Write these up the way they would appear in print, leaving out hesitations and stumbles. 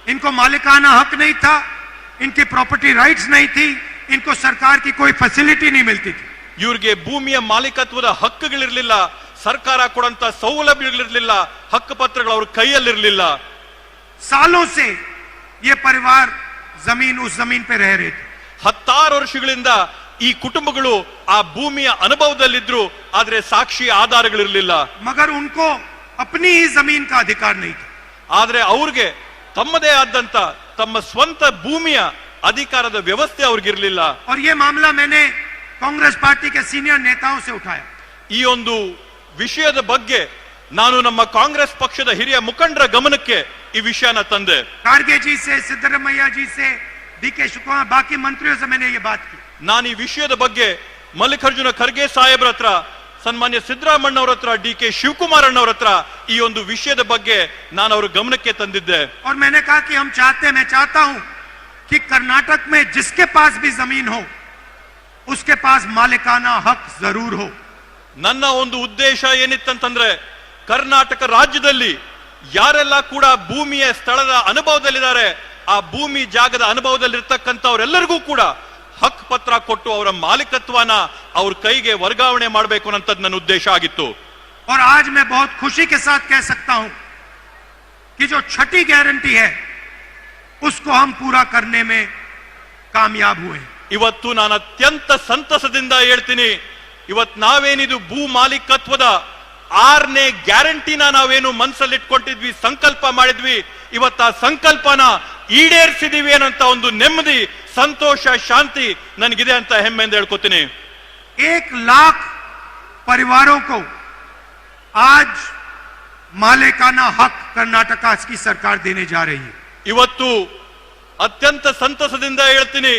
इनको मालिकाना हक नहीं था, इनकी प्रॉपर्टी राइट्स नहीं थी, इनको सरकार की कोई फैसिलिटी नहीं मिलती थी। ಇವ್ರಿಗೆ ಭೂಮಿಯ ಮಾಲೀಕತ್ವದ ಹಕ್ಕುಗಳಿರಲಿಲ್ಲ, ಸರ್ಕಾರ ಕೊಡಂತ ಸೌಲಭ್ಯಗಳಿರಲಿಲ್ಲ, ಹಕ್ಕು ಪತ್ರಗಳು ಅವ್ರ ಕೈಯಲ್ಲಿರಲಿಲ್ಲ. सालों से ये परिवार जमीन उस जमीन पे रह रहे थे. 16 ವರ್ಷಗಳಿಂದ ಈ ಕುಟುಂಬಗಳು ಆ ಭೂಮಿಯ ಅನುಭವದಲ್ಲಿದ್ರು, ಆದ್ರೆ ಸಾಕ್ಷಿ ಆಧಾರಗಳಿರಲಿಲ್ಲ. मगर उनको अपनी ही जमीन का अधिकार नहीं था. ಆದ್ರೆ ಅವ್ರಿಗೆ ತಮ್ಮದೇ ಆದಂತ ತಮ್ಮ ಸ್ವಂತ ಭೂಮಿಯ ಅಧಿಕಾರದ ವ್ಯವಸ್ಥೆ ಅವ್ರಿಗಿರ್ಲಿಲ್ಲ. और ये मामला मैंने कांग्रेस पार्टी के सीनियर नेताओं से उठाया. ಈ ಒಂದು ವಿಷಯದ ಬಗ್ಗೆ ನಾನು ನಮ್ಮ ಕಾಂಗ್ರೆಸ್ ಪಕ್ಷದ ಹಿರಿಯ ಮುಖಂಡರ ಗಮನಕ್ಕೆ ಈ ವಿಷಯನ ತಂದೆ. ಖಾರ್ಗೆ ಜಿ से, सिद्धरमैया जी से, डी.के. शिवकुमार, बाकी मंत्रियों से मैंने ये बात की. ನಾನು ಈ ವಿಷಯದ ಬಗ್ಗೆ ಮಲ್ಲಿಕಾರ್ಜುನ ಖರ್ಗೆ ಸಾಹೇಬ್ರ ಹತ್ರ, ಸನ್ಮಾನ್ಯ ಸಿದ್ದರಾಮಣ್ಣ ಅವರ ಹತ್ರ, ಡಿ.ಕೆ. ಶಿವಕುಮಾರ್ ಅವರ ಹತ್ರ ಈ ಒಂದು ವಿಷಯದ ಬಗ್ಗೆ ನಾನು ಅವರ ಗಮನಕ್ಕೆ ತಂದಿದ್ದೆ. और मैंने कहा कि मैं चाहता हूं कि कर्नाटक में जिसके पास भी जमीन हो उसके पास मालिकाना हक जरूर हो. ನನ್ನ ಒಂದು ಉದ್ದೇಶ ಏನಿತ್ತಂತಂದ್ರೆ, ಕರ್ನಾಟಕ ರಾಜ್ಯದಲ್ಲಿ ಯಾರೆಲ್ಲ ಕೂಡ ಭೂಮಿಯ ಸ್ಥಳದ ಅನುಭವದಲ್ಲಿದ್ದಾರೆ, ಆ ಭೂಮಿ ಜಾಗದ ಅನುಭವದಲ್ಲಿರ್ತಕ್ಕಂಥವರೆಲ್ಲರಿಗೂ ಕೂಡ ಹಕ್ ಪತ್ರ ಕೊಟ್ಟು ಅವರ ಮಾಲೀಕತ್ವನ ಅವ್ರ ಕೈಗೆ ವರ್ಗಾವಣೆ ಮಾಡಬೇಕು ಅನ್ನೋದು ನನ್ನ ಉದ್ದೇಶ ಆಗಿತ್ತು. और आज मैं बहुत खुशी के साथ कह सकता हूं कि जो छठी गारंटी है उसको हम पूरा करने में कामयाब हुए. ಇವತ್ತು ನಾನು ಅತ್ಯಂತ ಸಂತಸದಿಂದ ಹೇಳ್ತೀನಿ, ಇವತ್ತು ನಾವೇನಿದು ಭೂ ಮಾಲೀಕತ್ವದ 6ನೇ ಗ್ಯಾರಂಟಿನ ನಾವೇನು ಮನಸ್ಸಲ್ಲಿಟ್ಕೊಂಡಿದ್ವಿ, ಸಂಕಲ್ಪ ಮಾಡಿದ್ವಿ, ಇವತ್ತು ಆ ಸಂಕಲ್ಪನ ಈಡೇರಿಸಿದೀವಿ ಅನ್ನೋಂತ ಒಂದು ನೆಮ್ಮದಿ, ಸಂತೋಷ, ಶಾಂತಿ ನನಗಿದೆ ಅಂತ ಹೆಮ್ಮೆಯಿಂದ ಹೇಳ್ಕೊತೀನಿ. 1 लाख परिवारों को आज मालिकाना हक कर्नाटका की सरकार देने जा रही है. ಇವತ್ತು ಅತ್ಯಂತ ಸಂತಸದಿಂದ ಹೇಳ್ತೀನಿ,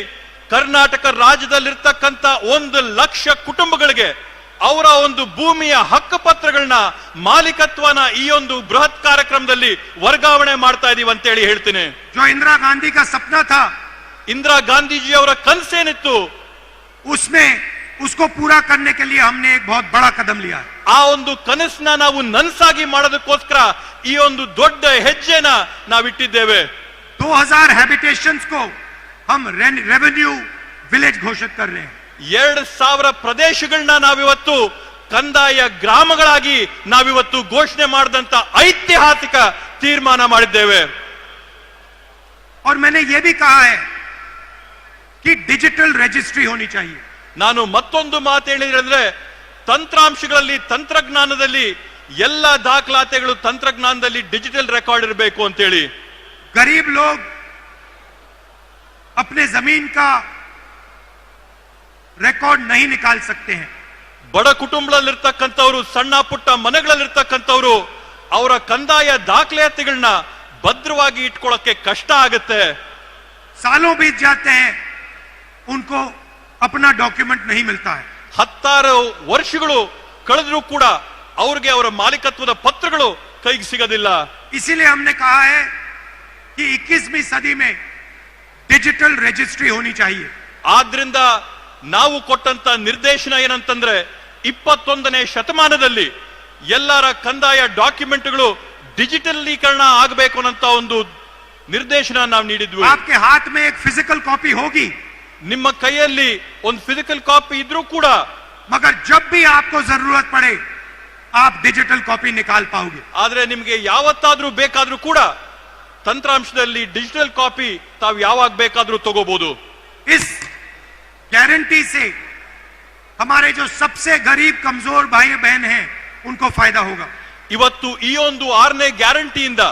ಕರ್ನಾಟಕ ರಾಜ್ಯದಲ್ಲಿರ್ತಕ್ಕಂಥ 1 ಲಕ್ಷ ಕುಟುಂಬಗಳಿಗೆ ಅವರ ಒಂದು ಭೂಮಿಯ ಹಕ್ಕು ಪತ್ರಗಳನ್ನ, ಮಾಲೀಕತ್ವನ ಈ ಒಂದು ಬೃಹತ್ ಕಾರ್ಯಕ್ರಮದಲ್ಲಿ ವರ್ಗಾವಣೆ ಮಾಡ್ತಾ ಇದೀವಿ ಅಂತ ಹೇಳಿ ಹೇಳ್ತೀನಿ. जो इंदिरा गांधी का सपना था, ಇಂದಿರಾ ಗಾಂಧೀಜಿ ಅವರ ಕನಸೇನಿತ್ತು, उसमें उसको पूरा करने के लिए हमने एक बहुत बड़ा कदम लिया. ಆ ಒಂದು ಕನಸನ್ನ ನಾವು ನನಸಾಗಿ ಮಾಡೋದಕ್ಕೋಸ್ಕರ ಈ ಒಂದು ದೊಡ್ಡ ಹೆಜ್ಜೆನ ನಾವಿಟ್ಟಿದ್ದೇವೆ. 2000 हैबिटेशंस को हम रेवेन्यू विलेज घोषित कर रहे हैं. 2000 ಪ್ರದೇಶಗಳನ್ನ ನಾವಿವತ್ತು ಕಂದಾಯ ಗ್ರಾಮಗಳಾಗಿ ನಾವಿವತ್ತು ಘೋಷಣೆ ಮಾಡಿದಂತ ಐತಿಹಾಸಿಕ ತೀರ್ಮಾನ ಮಾಡಿದ್ದೇವೆ. और मैंने ये भी कहा है कि डिजिटल रजिस्ट्री होनी चाहिए. ನಾನು ಮತ್ತೊಂದು ಮಾತು ಹೇಳಿದ್ರೆ, ತಂತ್ರಾಂಶಗಳಲ್ಲಿ, ತಂತ್ರಜ್ಞಾನದಲ್ಲಿ ಎಲ್ಲ ದಾಖಲಾತಿಗಳು ತಂತ್ರಜ್ಞಾನದಲ್ಲಿ ಡಿಜಿಟಲ್ ರೆಕಾರ್ಡ್ ಇರಬೇಕು ಅಂತ ಹೇಳಿ. गरीब लोग अपने जमीन का रिकॉर्ड नहीं निकाल सकते हैं. ಬಡ ಕುಟುಂಬದಲ್ಲಿರ್ತಕ್ಕಂಥವ್ರು, ಸಣ್ಣ ಪುಟ್ಟ ಮನೆಗಳಲ್ಲಿರ್ತಕ್ಕಂಥವ್ರು ಅವರ ಕಂದಾಯ ದಾಖಲಾತಿಗಳನ್ನ ಭದ್ರವಾಗಿ ಇಟ್ಕೊಳ್ಳಕ್ಕೆ ಕಷ್ಟ ಆಗುತ್ತೆ. सालों बीत जाते हैं, उनको अपना डॉक्यूमेंट नहीं मिलता है. 16 ವರ್ಷಗಳು ಕಳೆದ್ರೂ ಕೂಡ ಅವ್ರಿಗೆ ಅವರ ಮಾಲೀಕತ್ವದ ಪತ್ರಗಳು ಕೈಗೆ ಸಿಗೋದಿಲ್ಲ. इसीलिए हमने कहा है कि 21वीं सदी में डिजिटल रजिस्ट्री होनी चाहिए. ಆದ್ರಿಂದ ನಾವು ಕೊಟ್ಟಂತ ನಿರ್ದೇಶನ ಏನಂತಂದ್ರೆ, 21ನೇ ಶತಮಾನದಲ್ಲಿ ಎಲ್ಲರ ಕಂದಾಯ ಡಾಕ್ಯುಮೆಂಟ್ಗಳು ಡಿಜಿಟಲೀಕರಣ ಆಗಬೇಕು ಅನ್ನೋ ಒಂದು ನಿರ್ದೇಶನ ನಾವು ನೀಡಿದ್ವಿ. आपके हाथ में एक फिजिकल कॉपी होगी, ನಿಮ್ಮ ಕೈಯಲ್ಲಿ ಒಂದು ಫಿಸಿಕಲ್ ಕಾಪಿ ಇದ್ರೂ ಕೂಡ, मगर जब भी आपको जरूरत पड़े आप डिजिटल कॉपी निकाल पाओगे. ಆದ್ರೆ ನಿಮಗೆ ಯಾವತ್ತಾದ್ರೂ ಬೇಕಾದ್ರೂ ಕೂಡ ತಂತ್ರಾಂಶದಲ್ಲಿ ಡಿಜಿಟಲ್ ಕಾಪಿ ತಾವು ಯಾವಾಗ ಬೇಕಾದ್ರೂ ತಗೋಬಹುದು. इस गारंटी से हमारे जो सबसे गरीब कमजोर भाई बहन हैं उनको फायदा होगा. ಇವತ್ತು ಈ ಒಂದು 6ನೇ ಗ್ಯಾರಂಟಿಯಿಂದ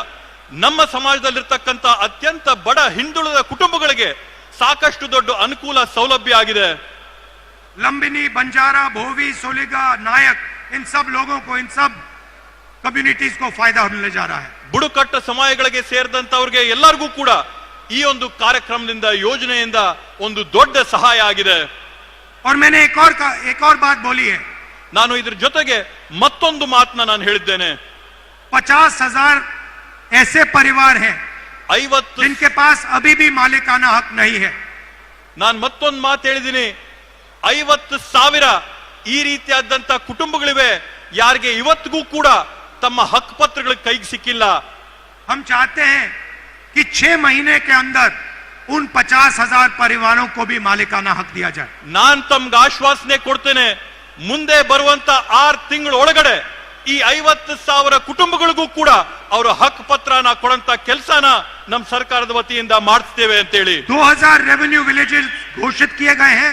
ನಮ್ಮ ಸಮಾಜದಲ್ಲಿರ್ತಕ್ಕಂಥ ಅತ್ಯಂತ ಬಡ ಹಿಂದುಳಿದ ಕುಟುಂಬಗಳಿಗೆ ಸಾಕಷ್ಟು ದೊಡ್ಡ ಅನುಕೂಲ, ಸೌಲಭ್ಯ ಆಗಿದೆ. लंबिनी, बंजारा, भोवी, सोलिगा, नायक, इन सब लोगों को, इन सब कम्युनिटीज को फायदा होने जा रहा है. ಬುಡಕಟ್ಟ ಸಮುದಾಯಗಳಿಗೆ ಸೇರಿದಂತವ್ರಿಗೆ ಎಲ್ಲರಿಗೂ ಕೂಡ ಈ ಒಂದು ಕಾರ್ಯಕ್ರಮದಿಂದ, ಯೋಜನೆಯಿಂದ ಒಂದು ದೊಡ್ಡ ಸಹಾಯ ಆಗಿದೆ. और मैंने एक और बात बोली है. ನಾನು ಇದ್ರ ಜೊತೆಗೆ ಮತ್ತೊಂದು ಮಾತನ್ನ ನಾನು ಹೇಳಿದ್ದೇನೆ. 50,000 ऐसे परिवार हैं 50 जिनके पास अभी भी मालिकाना हक नहीं है. ನಾನು ಮತ್ತೊಂದು ಮಾತು ಹೇಳಿದ್ದೀನಿ, 50,000 ಈ ರೀತಿಯಾದಂತ ಕುಟುಂಬಗಳಿವೆ ಯಾರಿಗೆ ಇವತ್ತಿಗೂ ಕೂಡ ತಮ್ಮ ಹಕ್ಕು ಪತ್ರಗಳ ಕೈಗೆ ಸಿಕ್ಕಿಲ್ಲ. हम चाहते हैं कि 6 महीने के अंदर उन 50,000 परिवारों को भी मालिकाना हक दिया जाए। ನಾನ್ ತಮ್ಗೆ ಆಶ್ವಾಸನೆ ಕೊಡ್ತೇನೆ, ಮುಂದೆ ಬರುವಂತ 6 ತಿಂಗಳ ಒಳಗಡೆ ಈ 50,000 ಕುಟುಂಬಗಳಿಗೂ ಕೂಡ ಅವರ ಹಕ್ಕು ಪತ್ರನ ಕೊಡಂತ ಕೆಲಸನ ನಮ್ಮ ಸರ್ಕಾರದ ವತಿಯಿಂದ ಮಾಡಿಸ್ತೇವೆ ಅಂತ ಹೇಳಿ 2000 रेवेन्यू विलेजेस घोषित किए गए हैं।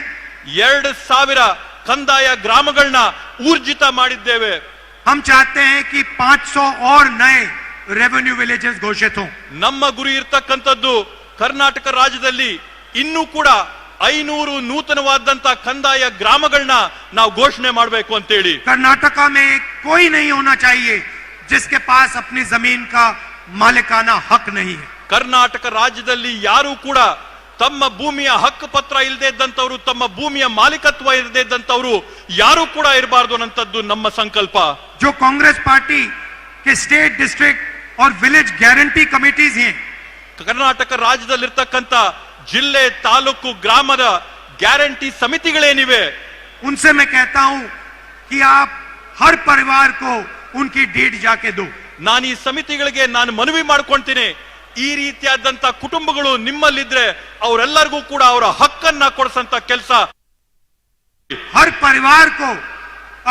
2000 ಕಂದಾಯ ಗ್ರಾಮಗಳನ್ನ ಊರ್ಜಿತ ಮಾಡಿದ್ದೇವೆ। हम चाहते हैं कि 500 और नए रेवेन्यू विलेजेस घोषित हों। ನಮ್ಮ ಗುರಿ ಇರತಕ್ಕಂತದ್ದು ಕರ್ನಾಟಕ ರಾಜ್ಯದಲ್ಲಿ ಇನ್ನೂ ಕೂಡ 500 ನೂತನವಾದಂತ ಕಂದಾಯ ಗ್ರಾಮಗಳನ್ನ ನಾವು ಘೋಷಣೆ ಮಾಡಬೇಕು ಅಂತ ಹೇಳಿ। कर्नाटका में कोई नहीं होना चाहिए जिसके पास अपनी जमीन का मालिकाना हक नहीं है। ಕರ್ನಾಟಕ ರಾಜ್ಯದಲ್ಲಿ ಯಾರು ಕೂಡ ತಮ್ಮ ಭೂಮಿಯ ಹಕ್ಕು ಪತ್ರ ಇಲ್ಲದೆ ಇದ್ದಂತವರು, ತಮ್ಮ ಭೂಮಿಯ ಮಾಲೀಕತ್ವ ಇಲ್ಲದೆ ಇದ್ದಂತವರು ಯಾರು ಕೂಡ ಇರಬಾರದು ಅನ್ನಂತದ್ದು ನಮ್ಮ ಸಂಕಲ್ಪ। जो कांग्रेस पार्टी के स्टेट डिस्ट्रिक्ट और विलेज गारंटी कमिटीज हैं, ಕರ್ನಾಟಕ ರಾಜ್ಯದಲ್ಲಿರ್ತಕ್ಕಂಥ ಜಿಲ್ಲೆ ತಾಲೂಕು ಗ್ರಾಮದ ಗ್ಯಾರಂಟಿ ಸಮಿತಿಗಳೇನಿವೆ, उनसे मैं कहता हूं कि आप हर परिवार को उनकी डीड जाके दो। ನಾನು ಈ ಸಮಿತಿಗಳಿಗೆ ನಾನು ಮನವಿ ಮಾಡ್ಕೊಂತೀನಿ, ಈ ರೀತಿಯಾದಂತ ಕುಟುಂಬಗಳು ನಿಮ್ಮಲ್ಲಿದ್ರೆ ಅವರೆಲ್ಲರಿಗೂ ಕೂಡ ಅವರ ಹಕ್ಕನ್ನ ಕೊಡಿಸಂತ ಕೆಲಸ। हर परिवार को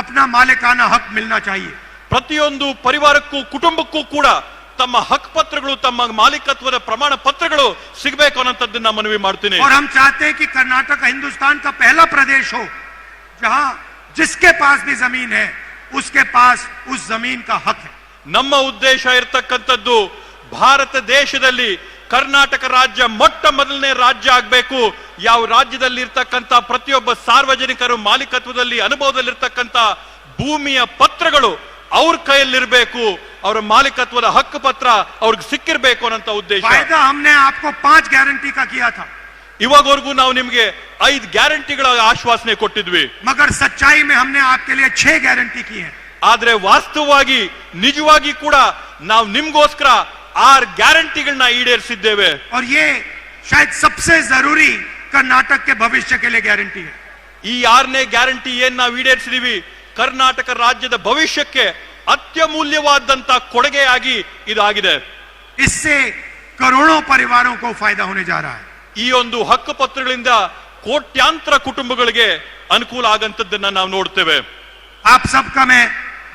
अपना मालिकाना हक मिलना चाहिए। ಪ್ರತಿಯೊಂದು ಪರಿವಾರಕ್ಕೂ ಕುಟುಂಬಕ್ಕೂ ಕೂಡ ತಮ್ಮ ಹಕ್ಕು ಪತ್ರಗಳು, ತಮ್ಮ ಮಾಲೀಕತ್ವದ ಪ್ರಮಾಣ ಪತ್ರಗಳು ಸಿಗಬೇಕು ಅನ್ನೋಂಥದ್ದನ್ನ ಮನವಿ ಮಾಡ್ತೀನಿ। और हम चाहते हैं कि कर्नाटक हिंदुस्तान का पहला प्रदेश हो जहां जिसके पास भी जमीन है उसके पास उस जमीन का हक है। ನಮ್ಮ ಉದ್ದೇಶ ಇರತಕ್ಕಂಥದ್ದು ಭಾರತ ದೇಶದಲ್ಲಿ ಕರ್ನಾಟಕ ರಾಜ್ಯ ಮೊಟ್ಟ ಮೊದಲನೇ ರಾಜ್ಯ ಆಗಬೇಕು, ಯಾವ ರಾಜ್ಯದಲ್ಲಿ ಇರ್ತಕ್ಕಂಥ ಪ್ರತಿಯೊಬ್ಬ ಸಾರ್ವಜನಿಕರು ಮಾಲೀಕತ್ವದಲ್ಲಿ ಅನುಭವದಲ್ಲಿರ್ತಕ್ಕಂಥ ಭೂಮಿಯ ಪತ್ರಗಳು ಅವ್ರ ಕೈಯಲ್ಲಿರಬೇಕು, ಅವರ ಮಾಲೀಕತ್ವದ ಹಕ್ಕು ಪತ್ರ ಅವ್ರಿಗೆ ಸಿಕ್ಕಿರ್ಬೇಕು ಅನ್ನೋ ಉದ್ದೇಶ। वायदा हमने आपको 5 गारंटी का किया था, ಇವಾಗವರೆಗೂ ನಾವು ನಿಮ್ಗೆ 5 ಗ್ಯಾರಂಟಿಗಳ ಆಶ್ವಾಸನೆ ಕೊಟ್ಟಿದ್ವಿ, मगर सच्चाई में हमने आपके लिए 6 गारंटी की है। ಆದ್ರೆ ವಾಸ್ತವವಾಗಿ ನಿಜವಾಗಿ ಕೂಡ ನಾವು ನಿಮ್ಗೋಸ್ಕರ 6 ಗ್ಯಾರಂಟಿಗಳನ್ನ ಈಡೇರಿಸಿದ್ದೇವೆ। और ये शायद सबसे जरूरी कर्नाटक के भविष्य के लिए गारंटी है। ಈ 6ನೇ ಗ್ಯಾರಂಟಿ ಏನ್ ನಾವು ಈಡೇರಿಸಿದೀವಿ, ಕರ್ನಾಟಕ ರಾಜ್ಯದ ಭವಿಷ್ಯಕ್ಕೆ ಅತ್ಯಮೂಲ್ಯವಾದಂತ ಕೊಡುಗೆಯಾಗಿ ಇದಾಗಿದೆ। इससे करोड़ों परिवारों को फायदा होने जा रहा है। ಈ ಒಂದು ಹಕ್ಕು ಪತ್ರಗಳಿಂದ ಕೋಟ್ಯಾಂತರ ಕುಟುಂಬಗಳಿಗೆ ಅನುಕೂಲ ಆಗಂತದ್ದನ್ನ ನಾವು ನೋಡ್ತೇವೆ। आप सबका मैं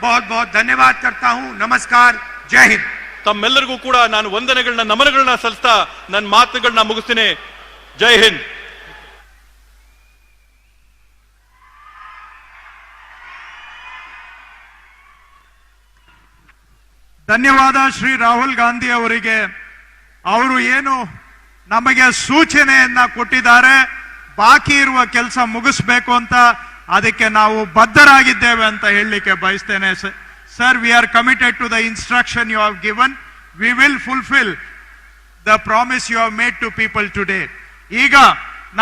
बहुत बहुत धन्यवाद करता हूं। नमस्कार, जय हिंद। ತಮ್ಮೆಲ್ಲರಿಗೂ ಕೂಡ ನಾನು ವಂದನೆಗಳನ್ನ ನಮನಗಳನ್ನ ಸಲ್ಲಿಸ್ತಾ ನನ್ನ ಮಾತುಗಳನ್ನ ಮುಗಿಸ್ತೀನಿ। ಜೈ ಹಿಂದ್। ಧನ್ಯವಾದ ಶ್ರೀ ರಾಹುಲ್ ಗಾಂಧಿ ಅವರಿಗೆ। ಅವರು ಏನು ನಮಗೆ ಸೂಚನೆಯನ್ನ ಕೊಟ್ಟಿದ್ದಾರೆ, ಬಾಕಿ ಇರುವ ಕೆಲಸ ಮುಗಿಸ್ಬೇಕು ಅಂತ, ಅದಕ್ಕೆ ನಾವು ಬದ್ಧರಾಗಿದ್ದೇವೆ ಅಂತ ಹೇಳಲಿಕ್ಕೆ ಬಯಸ್ತೇನೆ। Sir, we are committed to the instruction you have given. We will fulfil the promise you have made to people today. ಈಗ